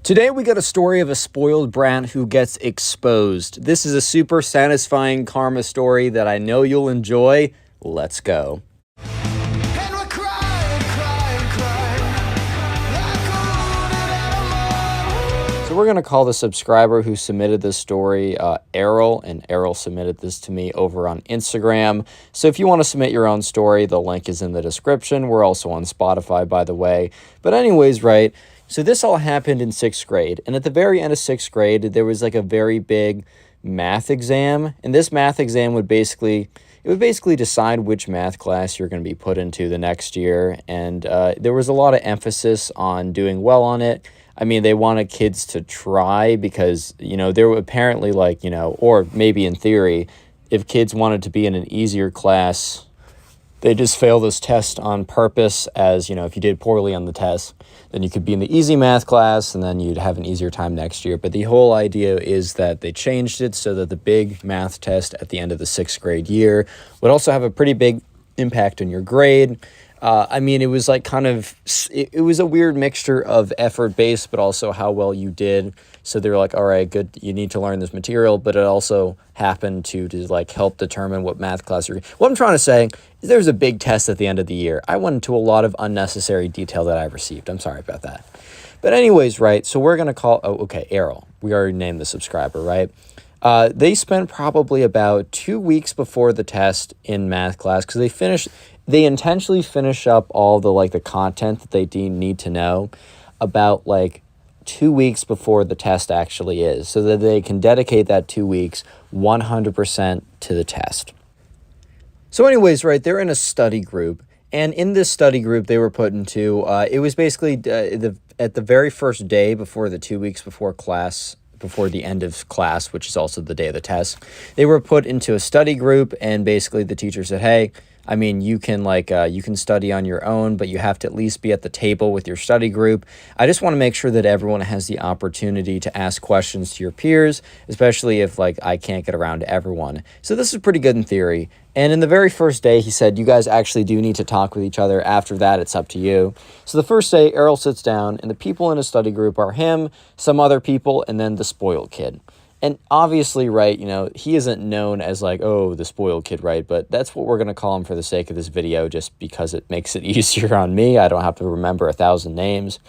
Today we got a story of a spoiled brat who gets exposed. This is a super satisfying karma story that I know you'll enjoy. Let's go. So we're going to call the subscriber who submitted this story Errol, and Errol submitted this to me over on Instagram. So if you want to submit your own story, the link is in the description. We're also on Spotify, by the way. But anyways, right, so this all happened in 6th grade. And at the very end of 6th grade, there was like a very big math exam. And this math exam would basically decide which math class you're going to be put into the next year. And there was a lot of emphasis on doing well on it. I mean, they wanted kids to try because, there were apparently or maybe in theory, if kids wanted to be in an easier class, they just fail this test on purpose as, if you did poorly on the test, then you could be in the easy math class and then you'd have an easier time next year. But the whole idea is that they changed it so that the big math test at the end of the 6th grade year would also have a pretty big impact on your grade. It was it was a weird mixture of effort-based, but also how well you did. So they were like, all right, good, you need to learn this material, but it also happened to help determine what math class you're. What I'm trying to say is there's a big test at the end of the year. I went into a lot of unnecessary detail that I received. I'm sorry about that. But anyways, right, so we're going to call, Errol. We already named the subscriber, right? They spent probably about 2 weeks before the test in math class because they intentionally finish up all the content that they need to know about 2 weeks before the test actually is, so that they can dedicate that 2 weeks 100% to the test. So anyways, right, they're in a study group, and in this study group they were put into, it was basically at the very first day before the 2 weeks before class, before the end of class, which is also the day of the test, they were put into a study group, and basically the teacher said, hey, you can study on your own, but you have to at least be at the table with your study group. I just want to make sure that everyone has the opportunity to ask questions to your peers, especially if I can't get around to everyone. So this is pretty good in theory. And in the very first day, he said, you guys actually do need to talk with each other. After that, it's up to you. So the first day, Errol sits down, and the people in his study group are him, some other people, and then the spoiled kid. And obviously, right, he isn't known as the spoiled kid, right? But that's what we're going to call him for the sake of this video, just because it makes it easier on me. I don't have to remember 1,000 names.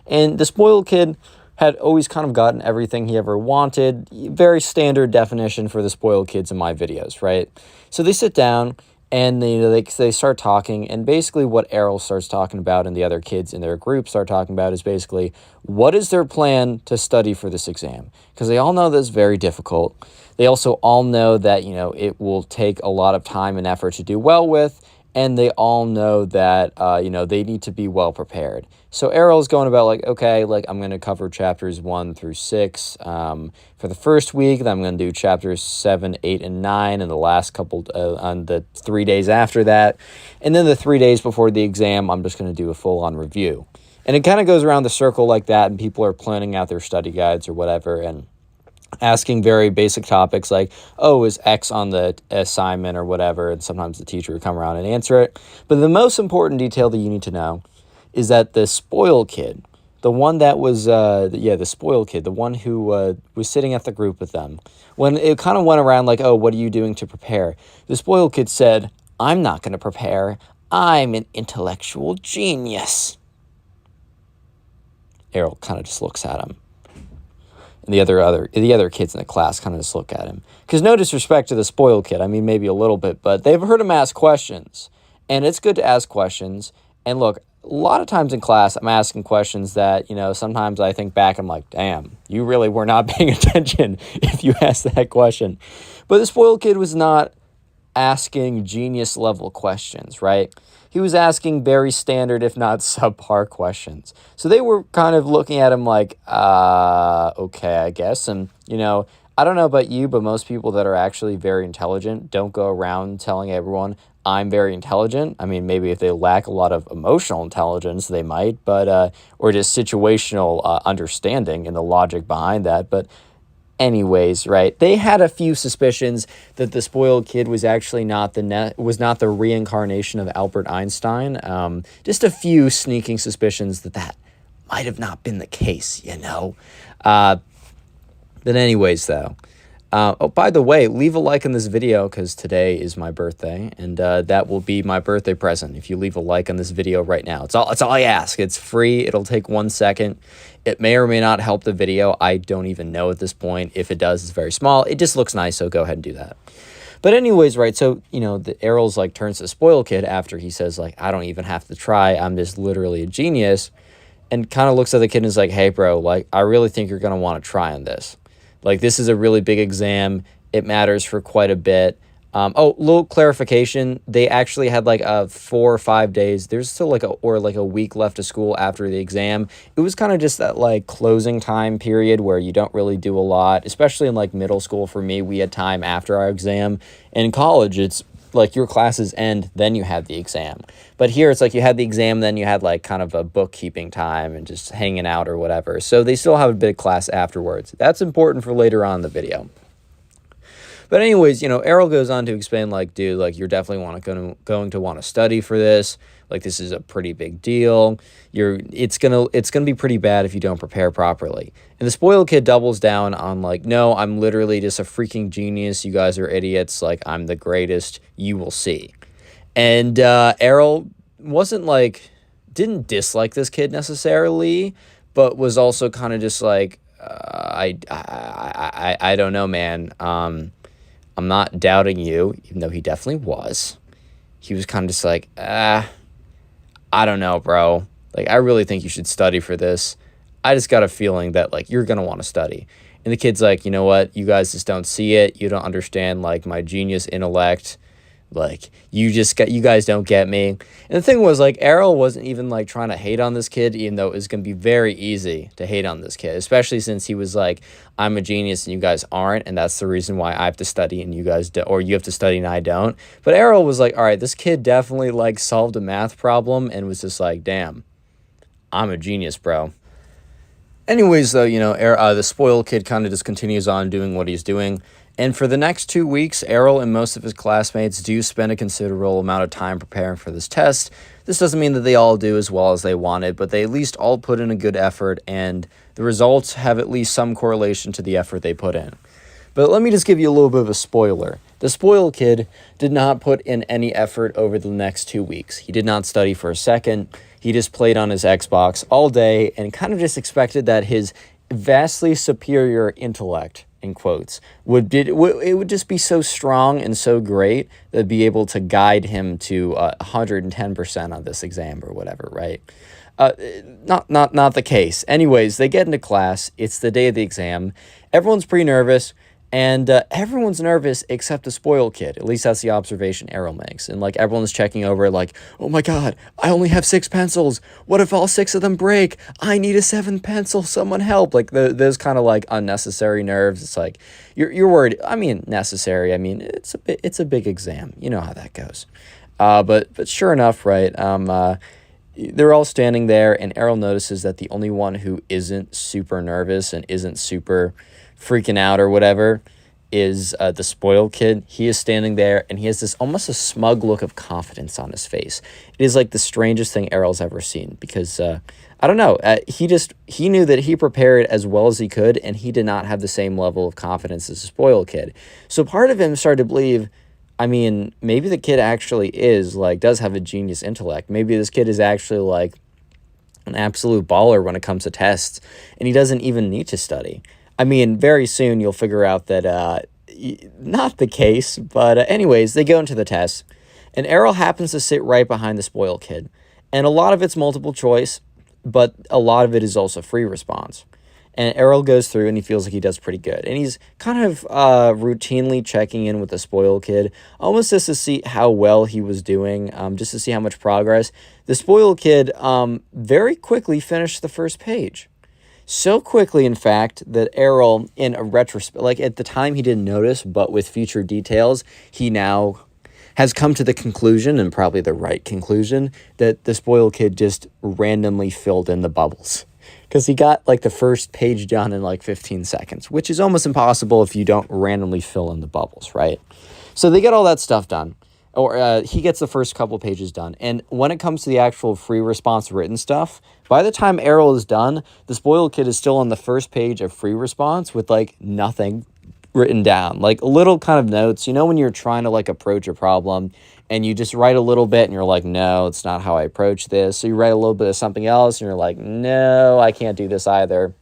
And the spoiled kid had always kind of gotten everything he ever wanted. Very standard definition for the spoiled kids in my videos, right? So they sit down and they start talking, and basically what Errol starts talking about and the other kids in their group start talking about is basically what is their plan to study for this exam, because they all know that it's very difficult. They also all know that it will take a lot of time and effort to do well with, and they all know that they need to be well prepared. So Errol's going about I'm going to cover chapters 1 through 6 for the first week. Then I'm going to do chapters 7, 8, and 9, and the last couple on the 3 days after that. And then the 3 days before the exam, I'm just going to do a full-on review. And it kind of goes around the circle like that, and people are planning out their study guides or whatever, and asking very basic topics like, is X on the assignment or whatever, and sometimes the teacher would come around and answer it. But the most important detail that you need to know is that the spoiled kid, the one that was, the spoiled kid, the one who was sitting at the group with them, when it kind of went around what are you doing to prepare? The spoiled kid said, I'm not going to prepare. I'm an intellectual genius. Errol kind of just looks at him. And the other kids in the class kind of just look at him. Because no disrespect to the spoiled kid, maybe a little bit, but they've heard him ask questions. And it's good to ask questions. And look, a lot of times in class, I'm asking questions that, sometimes I think back, I'm like, damn, you really were not paying attention if you asked that question. But the spoiled kid was not asking genius level questions, right? He was asking very standard, if not subpar questions. So they were kind of looking at him like, okay, I guess. And, I don't know about you, but most people that are actually very intelligent don't go around telling everyone, I'm very intelligent. Maybe if they lack a lot of emotional intelligence, they might, but, or just situational understanding and the logic behind that. But anyways, right, they had a few suspicions that the spoiled kid was actually not the reincarnation of Albert Einstein. Just a few sneaking suspicions that might have not been the case, But anyways, though. Oh, by the way, leave a like on this video because today is my birthday, and that will be my birthday present if you leave a like on this video right now. It's all I ask. It's free. It'll take 1 second. It may or may not help the video. I don't even know at this point. If it does, it's very small. It just looks nice, so go ahead and do that. But anyways, right, so, Errol's, turns to the spoiled kid after he says, I don't even have to try. I'm just literally a genius, and kind of looks at the kid and is like, hey, bro, I really think you're going to want to try on this. This is a really big exam. It matters for quite a bit. Little clarification. They actually had 4 or 5 days. There's still a week left of school after the exam. It was kind of just that closing time period where you don't really do a lot, especially in middle school. For me, we had time after our exam. In college, it's your classes end, then you have the exam. But here it's you had the exam, then you had kind of a bookkeeping time and just hanging out or whatever. So they still have a big class afterwards. That's important for later on in the video. But anyways, Errol goes on to explain, dude, you're definitely going to want to study for this. This is a pretty big deal. It's gonna be pretty bad if you don't prepare properly. And the spoiled kid doubles down on no, I'm literally just a freaking genius. You guys are idiots. I'm the greatest. You will see. And Errol wasn't didn't dislike this kid necessarily, but was also kind of just I don't know, man. I'm not doubting you, even though he definitely was. He was kind of just I don't know, bro. I really think you should study for this. I just got a feeling that, you're going to want to study. And the kid's you know what? You guys just don't see it. You don't understand, my genius intellect. You guys don't get me. And the thing was, Errol wasn't even, trying to hate on this kid, even though it was going to be very easy to hate on this kid, especially since he was I'm a genius and you guys aren't, and that's the reason why I have to study and you guys don't, or you have to study and I don't. But Errol was all right, this kid definitely, solved a math problem and was just damn, I'm a genius, bro. Anyways, though, the spoiled kid kind of just continues on doing what he's doing. And for the next 2 weeks, Errol and most of his classmates do spend a considerable amount of time preparing for this test. This doesn't mean that they all do as well as they wanted, but they at least all put in a good effort, and the results have at least some correlation to the effort they put in. But let me just give you a little bit of a spoiler. The spoiled kid did not put in any effort over the next 2 weeks. He did not study for a second. He just played on his Xbox all day and kind of just expected that his vastly superior intellect, in quotes, it would just be so strong and so great that it'd be able to guide him to 110% on this exam or whatever, right? Not the case. Anyways, they get into class. It's the day of the exam. Everyone's pretty nervous. And everyone's nervous except the spoiled kid. At least that's the observation Errol makes. And everyone's checking over oh my God, I only have 6 pencils. What if all 6 of them break? I need a 7th pencil. Someone help. Those kind of unnecessary nerves. It's you're worried. I mean, necessary. I mean, it's a big exam. You know how that goes. But sure enough, right? They're all standing there, and Errol notices that the only one who isn't super nervous and isn't super freaking out or whatever is the spoiled kid. He is standing there, and he has this almost a smug look of confidence on his face. It is the strangest thing Errol's ever seen because, I don't know, he knew that he prepared as well as he could, and he did not have the same level of confidence as the spoiled kid. So part of him started to believe, I mean, maybe the kid actually is, does have a genius intellect. Maybe this kid is actually, an absolute baller when it comes to tests, and he doesn't even need to study. I mean, very soon you'll figure out that not the case, but anyways, they go into the test, and Errol happens to sit right behind the spoiled kid. And a lot of it's multiple choice, but a lot of it is also free response. And Errol goes through, and he feels like he does pretty good. And he's kind of routinely checking in with the spoiled kid, almost just to see how well he was doing, just to see how much progress. The spoiled kid very quickly finished the first page. So quickly, in fact, that Errol, in a retrospect, at the time he didn't notice, but with future details, he now has come to the conclusion, and probably the right conclusion, that the spoiled kid just randomly filled in the bubbles. Because he got, the first page done in, 15 seconds, which is almost impossible if you don't randomly fill in the bubbles, right? So they get all that stuff done. or he gets the first couple pages done. And when it comes to the actual free response written stuff, by the time Errol is done, the spoiled kid is still on the first page of free response with like nothing written down, like little kind of notes. You know, when you're trying to like approach a problem and you just write a little bit and you're like, no, it's not how I approach this. So you write a little bit of something else and you're like, no, I can't do this either.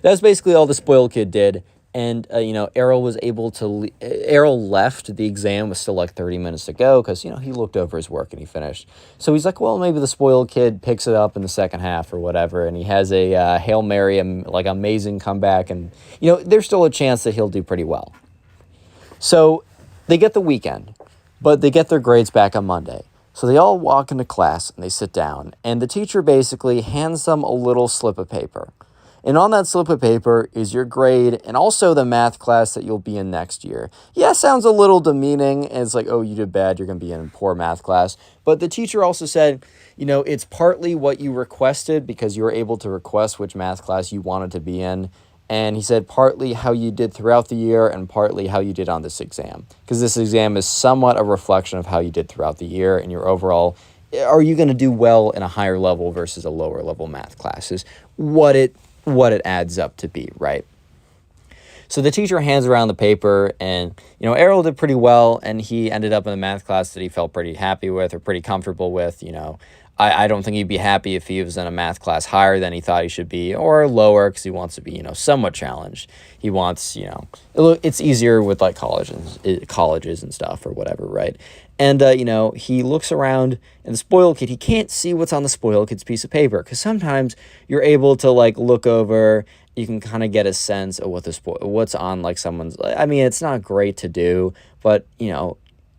That's basically all the spoiled kid did. And, Errol was able to, Errol left the exam with still like 30 minutes to go because, he looked over his work and he finished. So he's like, well, maybe the spoiled kid picks it up in the second half or whatever. And he has a Hail Mary, like amazing comeback. And, there's still a chance that he'll do pretty well. So they get the weekend, but they get their grades back on Monday. So they all walk into class and they sit down. And the teacher basically hands them a little slip of paper. And on that slip of paper is your grade and also the math class that you'll be in next year. Yeah, sounds a little demeaning. And it's like, oh, you did bad. You're going to be in a poor math class. But the teacher also said, it's partly what you requested because you were able to request which math class you wanted to be in. And he said partly how you did throughout the year and partly how you did on this exam. Because this exam is somewhat a reflection of how you did throughout the year and your overall, are you going to do well in a higher level versus a lower level math class is what it adds up to be, right? So the teacher hands around the paper and, Errol did pretty well and he ended up in the math class that he felt pretty happy with or pretty comfortable with. I don't think he'd be happy if he was in a math class higher than he thought he should be or lower because he wants to be, somewhat challenged. He wants, it's easier with like colleges and stuff or whatever, right? And, he looks around and the spoiled kid, he can't see what's on the spoiled kid's piece of paper because sometimes you're able to like look over, you can kind of get a sense of what's on like someone's, it's not great to do, but,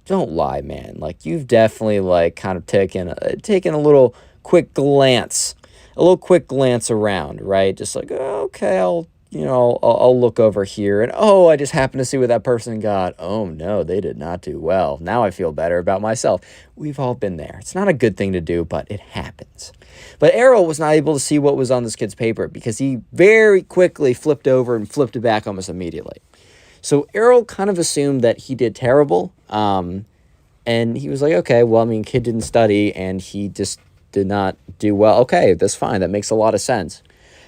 don't lie, man. Like you've definitely like kind of taken a little quick glance around, right? Just like, oh, okay, I'll look over here and, oh, I just happen to see what that person got. Oh no, they did not do well. Now I feel better about myself. We've all been there. It's not a good thing to do, but it happens. But Errol was not able to see what was on this kid's paper because he very quickly flipped over and flipped it back almost immediately. So Errol kind of assumed that he did terrible. And he was like, okay, well, kid didn't study and he just did not do well. Okay, that's fine. That makes a lot of sense.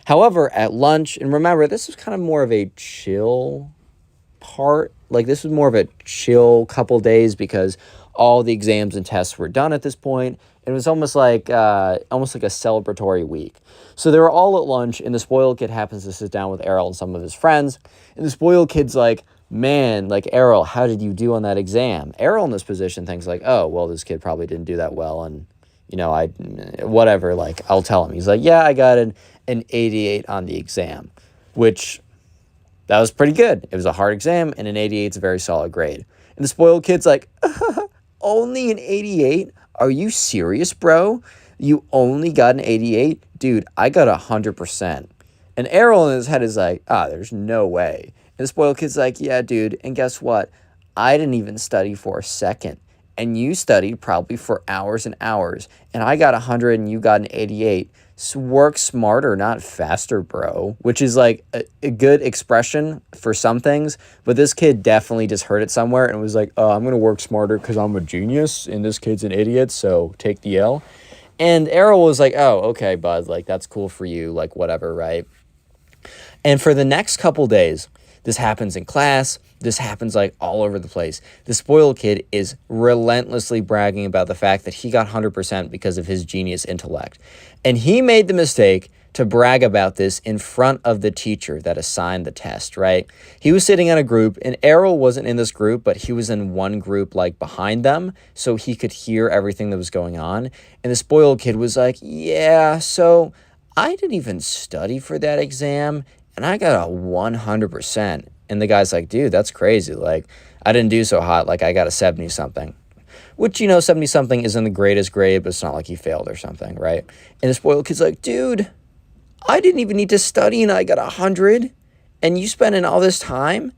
However, at lunch, and remember, this was kind of more of a chill part. Like this was more of a chill couple days because all the exams and tests were done at this point. It was almost like a celebratory week. So they were all at lunch, and the spoiled kid happens to sit down with Errol and some of his friends. And the spoiled kid's like, man, like, Errol, how did you do on that exam? Errol in this position thinks like, oh, well, this kid probably didn't do that well. And, whatever, like, I'll tell him. He's like, yeah, I got an 88 on the exam, which that was pretty good. It was a hard exam, and an 88 is a very solid grade. And the spoiled kid's like, only an 88? Are you serious, bro? You only got an 88? Dude, I got 100%. And Errol in his head is like, there's no way. And the spoiled kid's like, yeah, dude, and guess what? I didn't even study for a second. And you studied probably for hours and hours. And I got 100 and you got an 88. So work smarter, not faster, bro. Which is like a good expression for some things. But this kid definitely just heard it somewhere and was like, I'm going to work smarter because I'm a genius. And this kid's an idiot, so take the L. And Errol was like, oh, okay, bud. Like, that's cool for you. Like, whatever, right? And for the next couple days, this happens in class. This happens like all over the place. The spoiled kid is relentlessly bragging about the fact that he got 100% because of his genius intellect. And he made the mistake to brag about this in front of the teacher that assigned the test, right? He was sitting in a group, and Errol wasn't in this group, but he was in one group like behind them, so he could hear everything that was going on. And the spoiled kid was like, yeah, so I didn't even study for that exam, and I got a 100%. And the guy's like, dude, that's crazy. Like, I didn't do so hot. Like, I got a 70-something. Which, 70-something isn't the greatest grade, but it's not like he failed or something, right? And the spoiled kid's like, dude, I didn't even need to study, and I got 100. And you spent in all this time,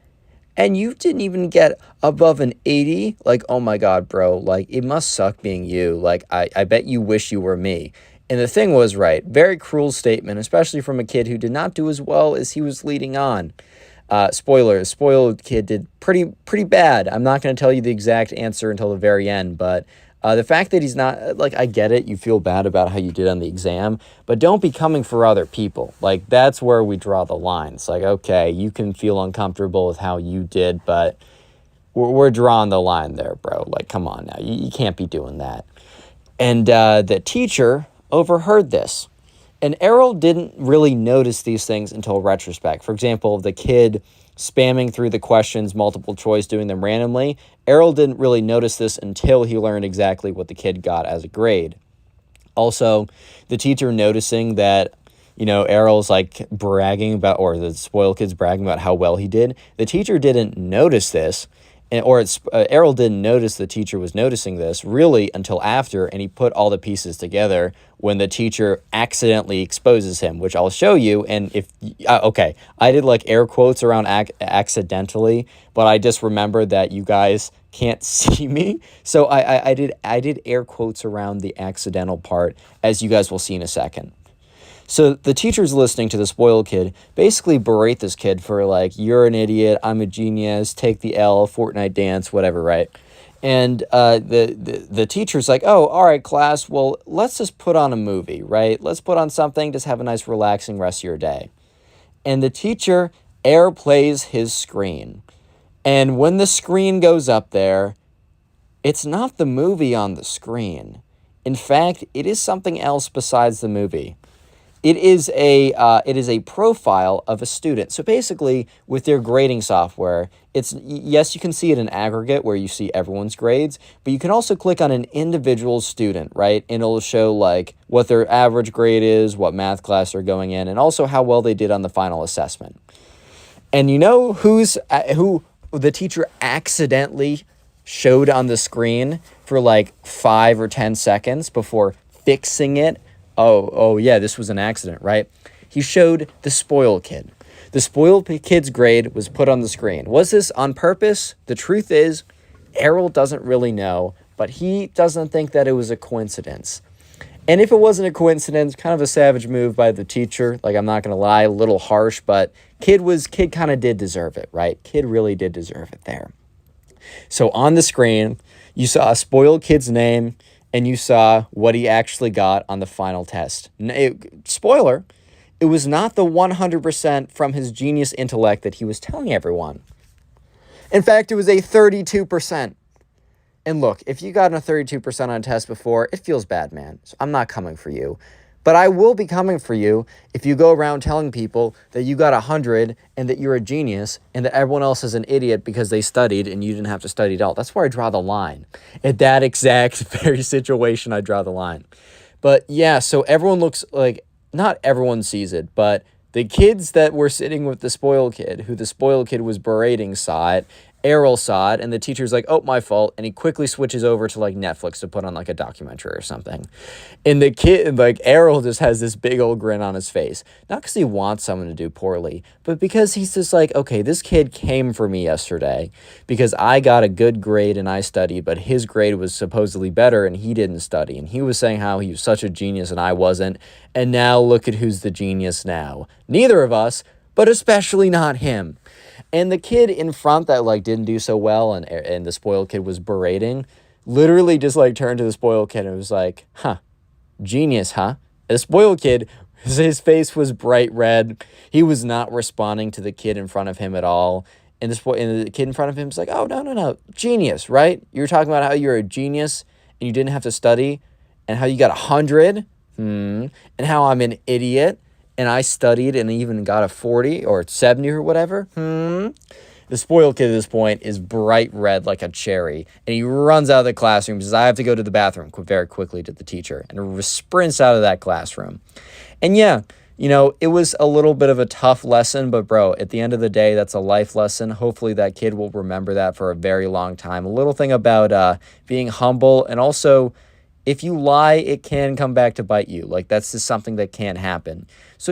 and you didn't even get above an 80. Like, oh, my God, bro. Like, it must suck being you. Like, I bet you wish you were me. And the thing was, right, very cruel statement, especially from a kid who did not do as well as he was leading on. Spoiler, spoiled kid did pretty bad. I'm not going to tell you the exact answer until the very end, but the fact that he's not, like, I get it, you feel bad about how you did on the exam, but don't be coming for other people. Like, that's where we draw the line. It's like, okay, you can feel uncomfortable with how you did, but we're drawing the line there, bro. Like, come on now, you can't be doing that. And the teacher overheard this. And Errol didn't really notice these things until retrospect. For example, the kid spamming through the questions, multiple choice, doing them randomly. Errol didn't really notice this until he learned exactly what the kid got as a grade. Also, the teacher noticing that, Errol's like bragging about, or the spoiled kid's bragging about how well he did. The teacher didn't notice this. Errol didn't notice the teacher was noticing this really until after, and he put all the pieces together when the teacher accidentally exposes him, which I'll show you. And okay, I did like air quotes around accidentally, but I just remembered that you guys can't see me, so I did air quotes around the accidental part, as you guys will see in a second. So the teacher's listening to the spoiled kid basically berate this kid for like, you're an idiot, I'm a genius, take the L, Fortnite dance, whatever, right? And the teacher's like, oh, all right, class, well, let's just put on a movie, right? Let's put on something, just have a nice relaxing rest of your day. And the teacher airplays his screen. And when the screen goes up there, it's not the movie on the screen. In fact, it is something else besides the movie. It is a profile of a student. So basically, with their grading software, yes, you can see it in aggregate where you see everyone's grades, but you can also click on an individual student, right? And it'll show like what their average grade is, what math class they're going in, and also how well they did on the final assessment. And you know who the teacher accidentally showed on the screen for like 5 or 10 seconds before fixing it? Oh, yeah, this was an accident, right? He showed the spoiled kid. The spoiled kid's grade was put on the screen. Was this on purpose? The truth is, Errol doesn't really know, but he doesn't think that it was a coincidence. And if it wasn't a coincidence, kind of a savage move by the teacher. Like, I'm not going to lie, a little harsh, but kid kind of did deserve it, right? Kid really did deserve it there. So on the screen, you saw a spoiled kid's name, and you saw what he actually got on the final test. Spoiler, it was not the 100% from his genius intellect that he was telling everyone. In fact, it was a 32%. And look, if you got a 32% on a test before, it feels bad, man. So I'm not coming for you. But I will be coming for you if you go around telling people that you got 100 and that you're a genius and that everyone else is an idiot because they studied and you didn't have to study at all. That's where I draw the line. At that exact very situation, I draw the line. But yeah, so everyone looks like, not everyone sees it, but the kids that were sitting with the spoiled kid, who the spoiled kid was berating, saw it. Errol saw it, and the teacher's like, oh, my fault, and he quickly switches over to, like, Netflix to put on, like, a documentary or something. And the kid, like, Errol just has this big old grin on his face. Not because he wants someone to do poorly, but because he's just like, okay, this kid came for me yesterday because I got a good grade and I studied, but his grade was supposedly better and he didn't study. And he was saying how he was such a genius and I wasn't, and now look at who's the genius now. Neither of us, but especially not him. And the kid in front that, like, didn't do so well and the spoiled kid was berating, literally just, like, turned to the spoiled kid and was like, huh, genius, huh? And the spoiled kid, his face was bright red. He was not responding to the kid in front of him at all. And the kid in front of him was like, oh, no, genius, right? You were talking about how you're a genius and you didn't have to study and how you got 100, and how I'm an idiot. And I studied and even got a 40 or 70 or whatever. The spoiled kid at this point is bright red like a cherry. And he runs out of the classroom and says, I have to go to the bathroom very quickly to the teacher. And sprints out of that classroom. And yeah, it was a little bit of a tough lesson. But bro, at the end of the day, that's a life lesson. Hopefully that kid will remember that for a very long time. A little thing about being humble, and also, if you lie, it can come back to bite you. Like, that's just something that can happen. So